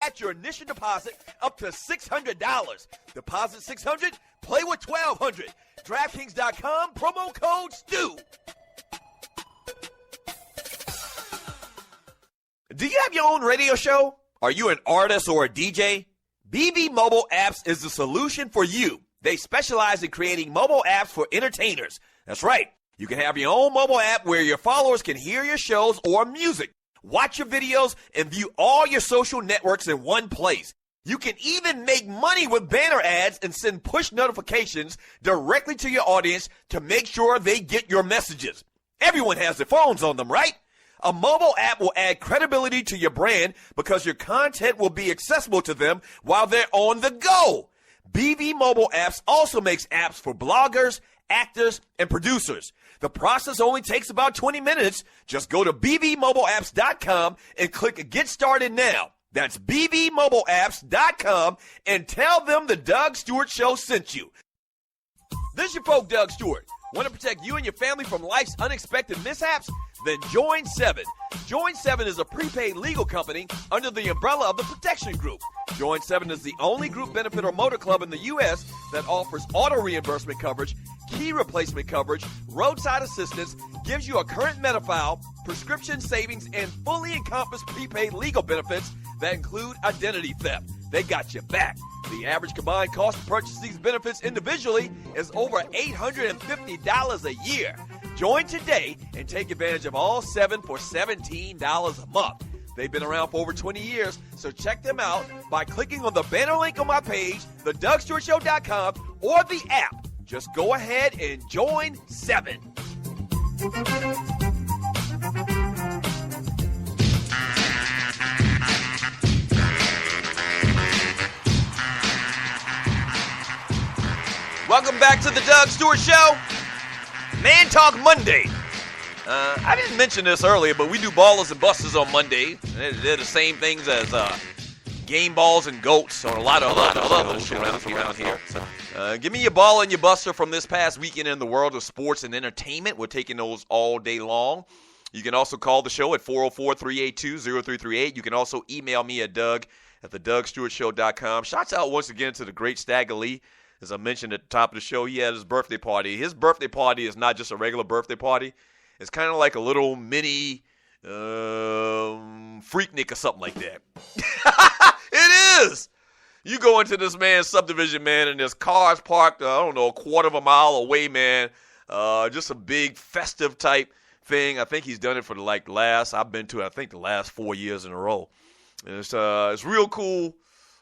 match your initial deposit up to $600. Deposit $600, play with $1,200. DraftKings.com, promo code STU. Do you have your own radio show? Are you an artist or a DJ? BB Mobile Apps is the solution for you. They specialize in creating mobile apps for entertainers. That's right. You can have your own mobile app where your followers can hear your shows or music, watch your videos, and view all your social networks in one place. You can even make money with banner ads and send push notifications directly to your audience to make sure they get your messages. Everyone has their phones on them, right? A mobile app will add credibility to your brand because your content will be accessible to them while they're on the go. BB Mobile Apps also makes apps for bloggers, actors, and producers. The process only takes about 20 minutes. Just go to bbmobileapps.com and click Get Started Now. That's bbmobileapps.com and tell them the Doug Stewart Show sent you. This is your folk, Doug Stewart. Want to protect you and your family from life's unexpected mishaps? Then join 7. Join 7 is a prepaid legal company under the umbrella of the Protection Group. Join 7 is the only group benefit or motor club in the U.S. that offers auto reimbursement coverage, key replacement coverage, roadside assistance, gives you a current Medi-File, prescription savings, and fully encompassed prepaid legal benefits that include identity theft. They got your back. The average combined cost to purchase these benefits individually is over $850 a year. Join today and take advantage of all 7 for $17 a month. They've been around for over 20 years, so check them out by clicking on the banner link on my page, thedougstewartshow.com, or the app. Just go ahead and join 7. Welcome back to the Doug Stewart Show. Man Talk Monday. I didn't mention this earlier, but we do Ballers and Busters on Monday. They're the same things as Game Balls and Goats on a lot of other shows around here. Give me your ball and your buster from this past weekend in the world of sports and entertainment. We're taking those all day long. You can also call the show at 404-382-0338. You can also email me at doug@thedougstewartshow.com. Shouts out once again to the great Stagger Lee. As I mentioned at the top of the show, he had his birthday party. His birthday party is not just a regular birthday party. It's kind of like a little mini Freaknik or something like that. It is. You go into this man's subdivision, man, and there's cars parked, a quarter of a mile away, man. Just a big festive type thing. I think he's done it for the last 4 years in a row. And it's real cool.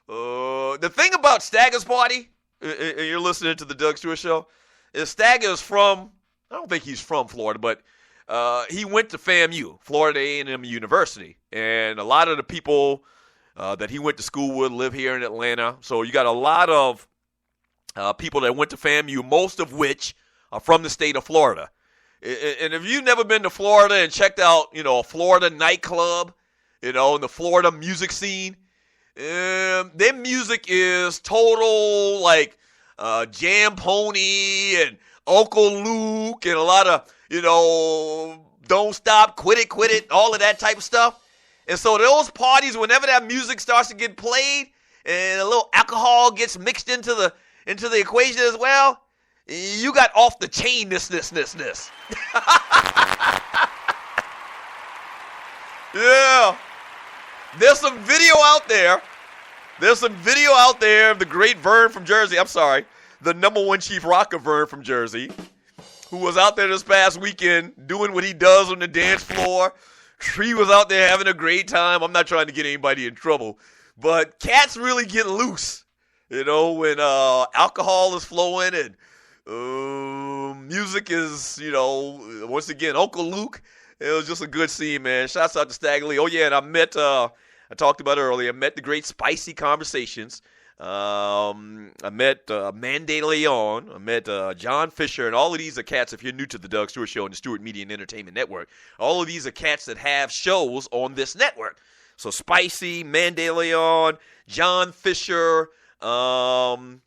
The thing about Stagger's party, and you're listening to the Doug Stewart Show, is Stagger is I don't think he's from Florida, but he went to FAMU, Florida A&M University. And a lot of the people that he went to school with live here in Atlanta. So you got a lot of people that went to FAMU, most of which are from the state of Florida. And if you've never been to Florida and checked out, a Florida nightclub, in the Florida music scene, their music is total, like, Jam Pony and Uncle Luke and a lot of, Don't Stop, Quit It, all of that type of stuff. And so those parties, whenever that music starts to get played and a little alcohol gets mixed into the equation as well, you got off the chain this. Yeah. There's some video out there. Of the great Vern from Jersey. I'm sorry. The number one chief rocker, Vern from Jersey, who was out there this past weekend doing what he does on the dance floor. He was out there having a great time. I'm not trying to get anybody in trouble, but cats really get loose, when alcohol is flowing and music is, once again, Uncle Luke. It was just a good scene, man. Shouts out to Stagger Lee. Oh, yeah, and I talked about it earlier. I met the great Spicy Conversations. I met Mandy Leon. I met John Fisher. And all of these are cats, if you're new to the Doug Stewart Show and the Stewart Media and Entertainment Network, all of these are cats that have shows on this network. So Spicy, Mandy Leon, John Fisher, and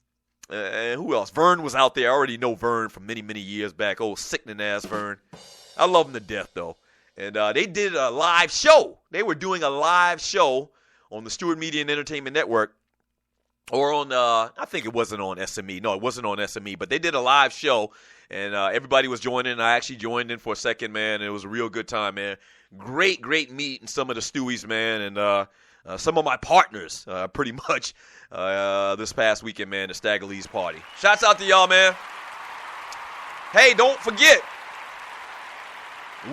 who else? Vern was out there. I already know Vern from many, many years back. Oh, sickening-ass Vern. I love him to death, though. And they did a live show. They were doing a live show on the Stewart Media and Entertainment Network, or on, I think it wasn't on SME. No, it wasn't on SME, but they did a live show, and everybody was joining. I actually joined in for a second, man, and it was a real good time, man. Great meeting some of the Stewies, man, and some of my partners, pretty much, this past weekend, man, the Stagger Lee's party. Shouts out to y'all, man. Hey, don't forget,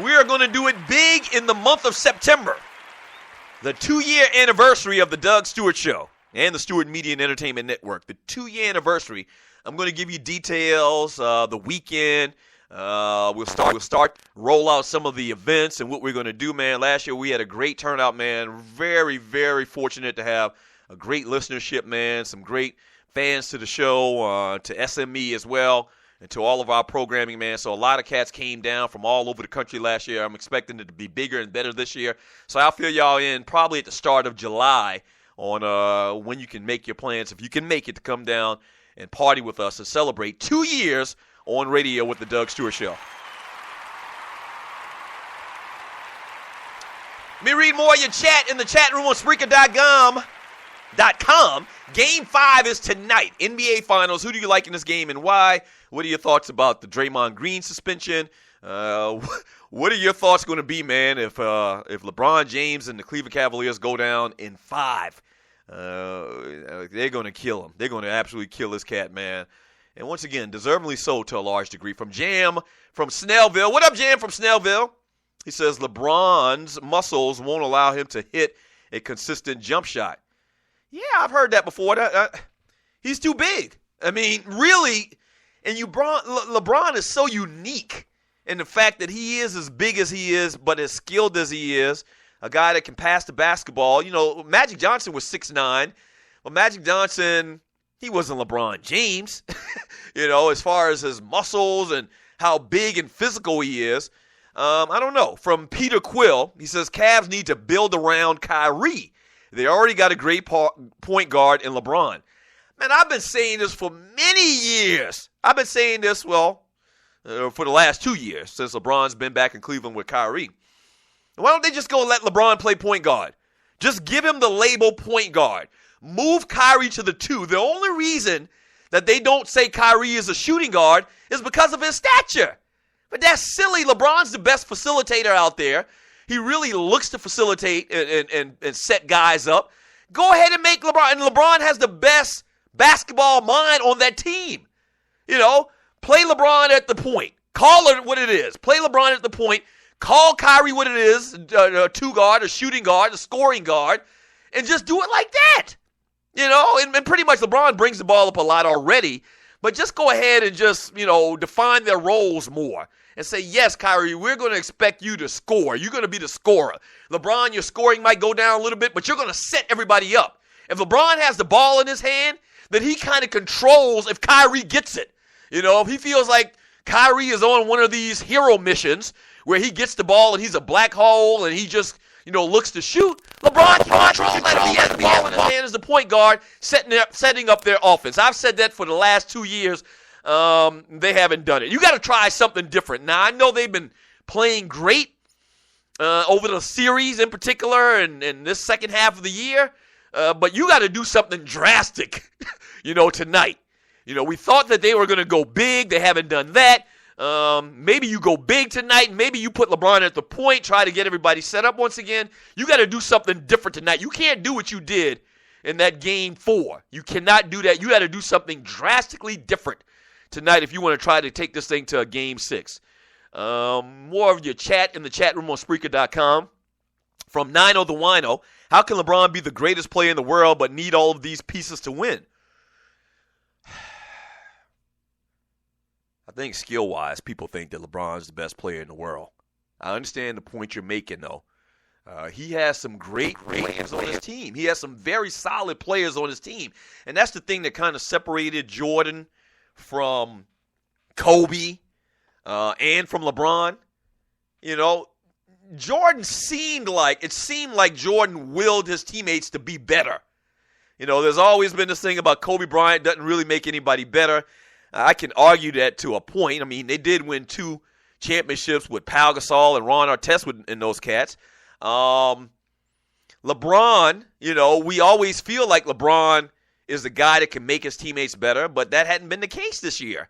we're going to do it big in the month of September. The 2-year anniversary of the Doug Stewart Show and the Stewart Media and Entertainment Network. The 2-year anniversary. I'm going to give you details, the weekend. We'll start roll out some of the events and what we're going to do, man. Last year we had a great turnout, man. Very, very fortunate to have a great listenership, man. Some great fans to the show, to SME as well, and to all of our programming, man. So a lot of cats came down from all over the country last year. I'm expecting it to be bigger and better this year. So I'll fill y'all in probably at the start of July on when you can make your plans, if you can make it, to come down and party with us and celebrate 2 years on radio with the Doug Stewart Show. Let me read more of your chat in the chat room on Spreaker.com. Game 5 is tonight. NBA Finals. Who do you like in this game and why? What are your thoughts about the Draymond Green suspension? What are your thoughts going to be, man, if LeBron James and the Cleveland Cavaliers go down in 5? They're going to kill him. They're going to absolutely kill this cat, man. And once again, deservingly so to a large degree. From Jam from Snellville. What up, Jam from Snellville? He says LeBron's muscles won't allow him to hit a consistent jump shot. Yeah, I've heard that before. He's too big. I mean, really, and LeBron is so unique in the fact that he is as big as he is, but as skilled as he is, a guy that can pass the basketball. You know, Magic Johnson was 6'9", but Magic Johnson, he wasn't LeBron James, you know, as far as his muscles and how big and physical he is. I don't know. From Peter Quill, he says Cavs need to build around Kyrie. They already got a great point guard in LeBron. Man, I've been saying this for many years. I've been saying this, for the last 2 years since LeBron's been back in Cleveland with Kyrie. Why don't they just go let LeBron play point guard? Just give him the label point guard. Move Kyrie to the 2. The only reason that they don't say Kyrie is a shooting guard is because of his stature. But that's silly. LeBron's the best facilitator out there. He really looks to facilitate and set guys up. Go ahead and make LeBron. And LeBron has the best basketball mind on that team. You know, play LeBron at the point. Call it what it is. Play LeBron at the point. Call Kyrie what it is, a 2 guard, a shooting guard, a scoring guard, and just do it like that. You know, and pretty much LeBron brings the ball up a lot already, but just go ahead and just, define their roles more and say, yes, Kyrie, we're going to expect you to score. You're going to be the scorer. LeBron, your scoring might go down a little bit, but you're going to set everybody up. If LeBron has the ball in his hand, then he kind of controls if Kyrie gets it. You know, if he feels like Kyrie is on one of these hero missions where he gets the ball and he's a black hole and he just, looks to shoot, LeBron controls that. If he has the ball in his hand as the point guard, setting up their offense. I've said that for the last 2 years. They haven't done it. You got to try something different. Now, I know they've been playing great over the series in particular and this second half of the year, but you got to do something drastic, tonight. We thought that they were going to go big. They haven't done that. Maybe you go big tonight. Maybe you put LeBron at the point, try to get everybody set up once again. You got to do something different tonight. You can't do what you did in that game 4. You cannot do that. You got to do something drastically different tonight if you want to try to take this thing to a game 6. More of your chat in the chat room on Spreaker.com. From Nino the Wino, how can LeBron be the greatest player in the world but need all of these pieces to win? I think skill-wise, people think that LeBron's the best player in the world. I understand the point you're making, though. He has some great players on his team. He has some very solid players on his team. And that's the thing that kind of separated Jordan from Kobe and from LeBron. Jordan seemed like Jordan willed his teammates to be better. There's always been this thing about Kobe Bryant doesn't really make anybody better. I can argue that to a point. I mean, they did win 2 championships with Pau Gasol and Ron Artest in those cats. LeBron LeBron, we always feel like LeBron is the guy that can make his teammates better, but that hadn't been the case this year.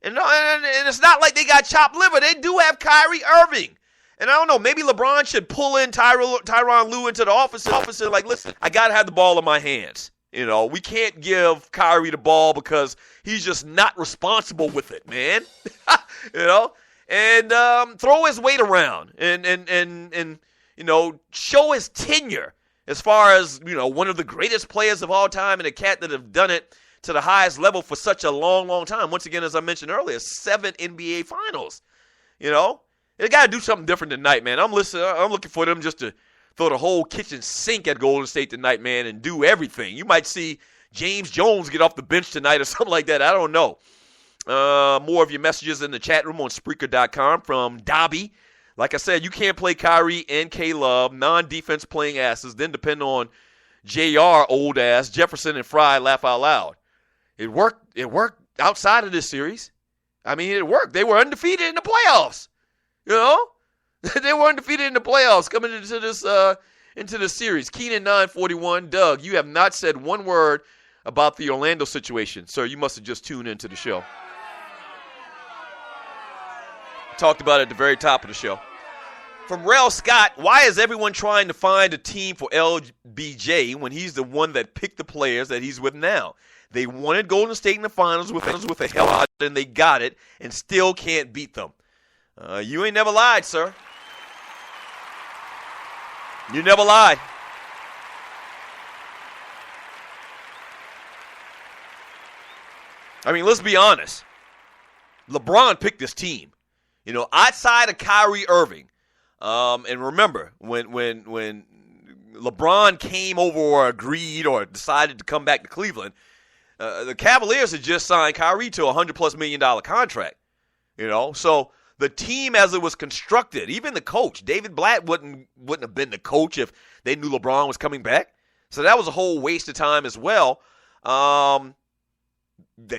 And it's not like they got chopped liver. They do have Kyrie Irving. And I don't know, maybe LeBron should pull in Tyronn Lue into the office and like, listen, I got to have the ball in my hands. We can't give Kyrie the ball because he's just not responsible with it, man. And throw his weight around and show his tenure as far as, one of the greatest players of all time and a cat that have done it to the highest level for such a long, long time. Once again, as I mentioned earlier, 7 NBA finals. They got to do something different tonight, man. I'm looking for them just to throw the whole kitchen sink at Golden State tonight, man, and do everything. You might see James Jones get off the bench tonight or something like that. I don't know. More of your messages in the chat room on Spreaker.com from Dobby. Like I said, you can't play Kyrie and K-Love, non-defense playing asses, then depend on JR, old ass, Jefferson, and Fry, laugh out loud. It worked outside of this series. I mean, it worked. They were undefeated in the playoffs. They were undefeated in the playoffs coming into this series. Keenan 941, Doug, you have not said one word about the Orlando situation, sir. You must have just tuned into the show. Talked about it at the very top of the show. From Rel Scott, why is everyone trying to find a team for LBJ when he's the one that picked the players that he's with now? They wanted Golden State in the finals with a hell out, and they got it, and still can't beat them. You ain't never lied, sir. You never lied. I mean, let's be honest. LeBron picked this team. Outside of Kyrie Irving. And remember, when LeBron came over or agreed or decided to come back to Cleveland, the Cavaliers had just signed Kyrie to a $100+ million contract. So the team as it was constructed, even the coach, David Blatt wouldn't have been the coach if they knew LeBron was coming back. So that was a whole waste of time as well. The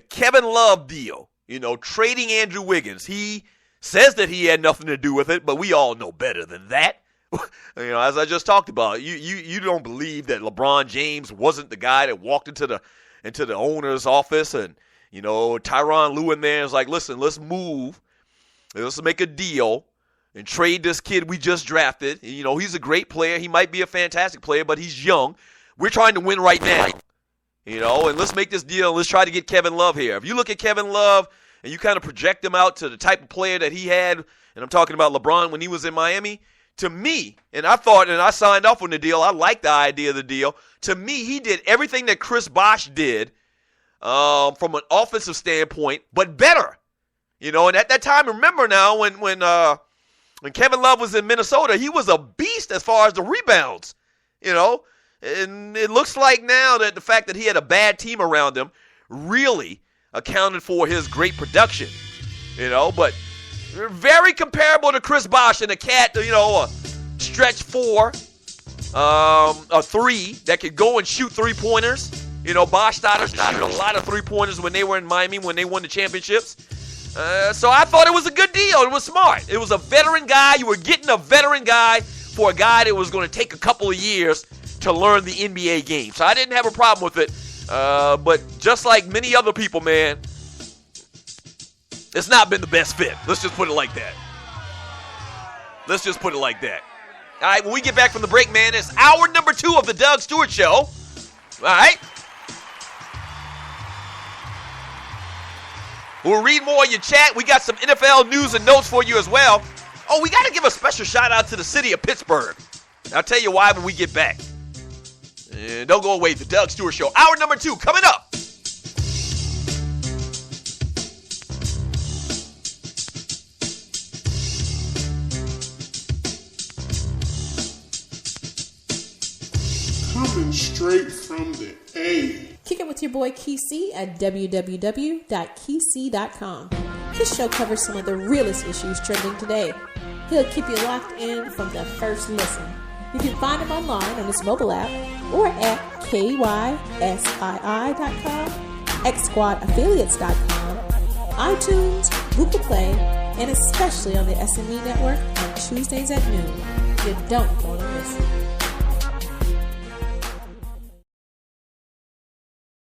Kevin Love deal, trading Andrew Wiggins, he says that he had nothing to do with it, but we all know better than that. As I just talked about, you don't believe that LeBron James wasn't the guy that walked into the owner's office and, Tyronn Lue in there is like, listen, let's move. Let's make a deal and trade this kid we just drafted. He's a great player. He might be a fantastic player, but he's young. We're trying to win right now. And let's make this deal. Let's try to get Kevin Love here. If you look at Kevin Love and you kind of project him out to the type of player that he had, and I'm talking about LeBron when he was in Miami, to me, and I signed off on the deal. I liked the idea of the deal. To me, he did everything that Chris Bosh did from an offensive standpoint, but better. And at that time, remember now, when Kevin Love was in Minnesota, he was a beast as far as the rebounds. And it looks like now that the fact that he had a bad team around him really accounted for his great production. But very comparable to Chris Bosh and a cat, a stretch 4, a 3 that could go and shoot 3-pointers. Bosh started a lot of 3-pointers when they were in Miami when they won the championships. So I thought it was a good deal. It was smart. It was a veteran guy. You were getting a veteran guy for a guy that was going to take a couple of years to learn the NBA game. So I didn't have a problem with it. But just like many other people, man, it's not been the best fit. Let's just put it like that. All right, when we get back from the break, man, it's hour number 2 of the Doug Stewart Show. All right. We'll read more of your chat. We got some NFL news and notes for you as well. Oh, we got to give a special shout out to the city of Pittsburgh. I'll tell you why when we get back. Don't go away. The Doug Stewart Show. Hour number 2 coming up. Coming straight from the A. Kick it with your boy Kesey at www.kesey.com. This show covers some of the realest issues trending today. He'll keep you locked in from the first listen. You can find him online on his mobile app or at kysii.com, xsquadaffiliates.com, iTunes, Google Play, and especially on the SME Network on Tuesdays at noon. You don't want